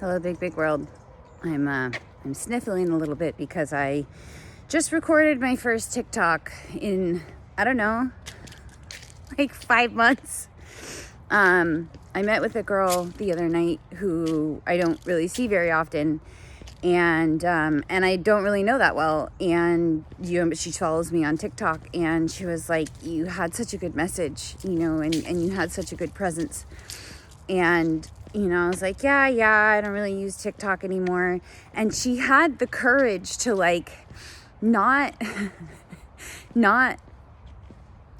Hello, big world. I'm sniffling a little bit because I just recorded my first TikTok in, I don't know, like 5 months. I met with a girl the other night who I don't really see very often, and I don't really know that well. And she follows me on TikTok, and she was like, "You had such a good message, and you had such a good presence." And I was like, yeah, I don't really use TikTok anymore. And she had the courage to not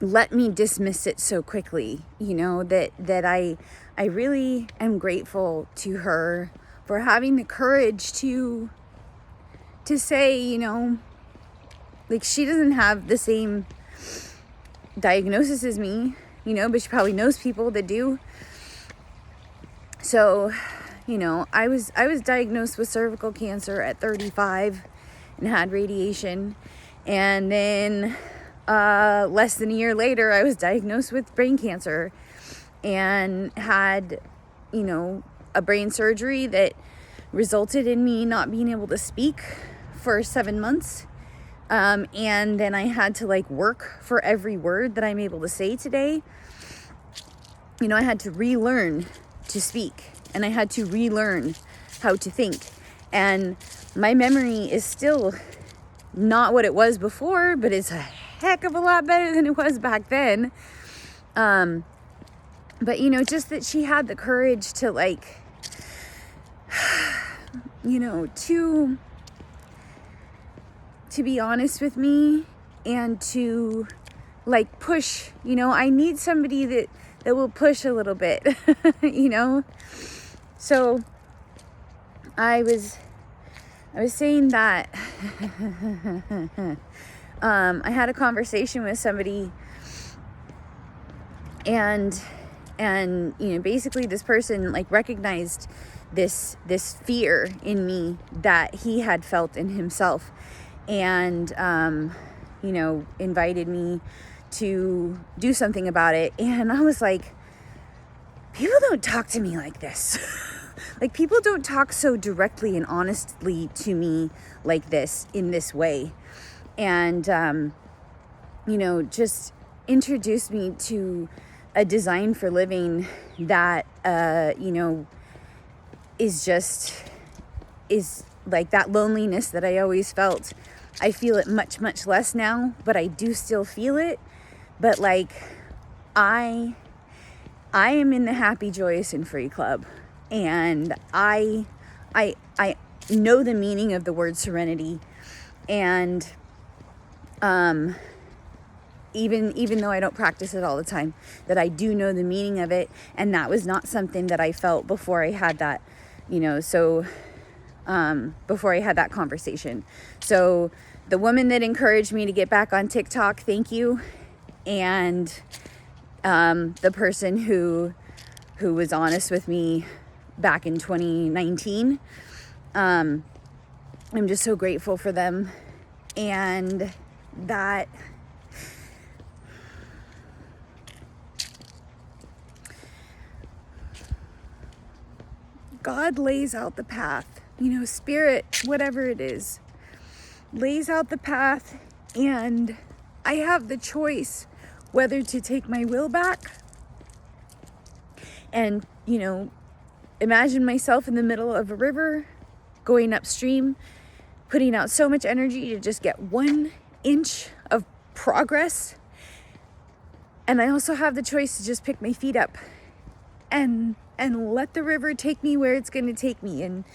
let me dismiss it so quickly, that I really am grateful to her for having the courage to say, like, she doesn't have the same diagnosis as me, but she probably knows people that do. So, I was diagnosed with cervical cancer at 35 and had radiation. And then less than a year later, I was diagnosed with brain cancer and had, a brain surgery that resulted in me not being able to speak for 7 months. And then I had to work for every word that I'm able to say today. I had to relearn to speak, and I had to relearn how to think. And my memory is still not what it was before, but it's a heck of a lot better than it was back then. But just that she had the courage to to be honest with me and to push. I need somebody that will push a little bit, So I was saying that I had a conversation with somebody, and basically this person recognized this fear in me that he had felt in himself, and invited me to do something about it. And I was like, people don't talk to me like this. People don't talk so directly and honestly to me like this, in this way. And just introduced me to a design for living that is like that loneliness that I always felt. I feel it much less now, but I do still feel it. But I am in the happy, joyous, and free club, and I know the meaning of the word serenity, and even though I don't practice it all the time, that I do know the meaning of it, and that was not something that I felt before I had that, before I had that conversation. So the woman that encouraged me to get back on TikTok, thank you. And the person who was honest with me back in 2019, I'm just so grateful for them, and that God lays out the path, spirit, whatever it is, lays out the path, and I have the choice whether to take my will back and, imagine myself in the middle of a river, going upstream, putting out so much energy to just get 1 inch of progress. And I also have the choice to just pick my feet up and let the river take me where it's going to take me. And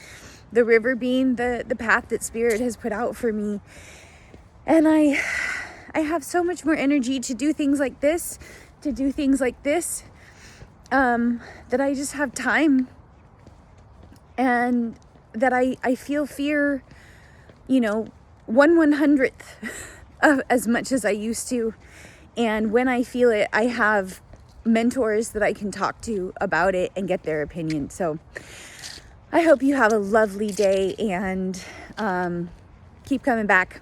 the river being the path that Spirit has put out for me. And I have so much more energy to do things like this, that I just have time, and that I feel fear, 1/100th of as much as I used to. And when I feel it, I have mentors that I can talk to about it and get their opinion. So I hope you have a lovely day, and keep coming back.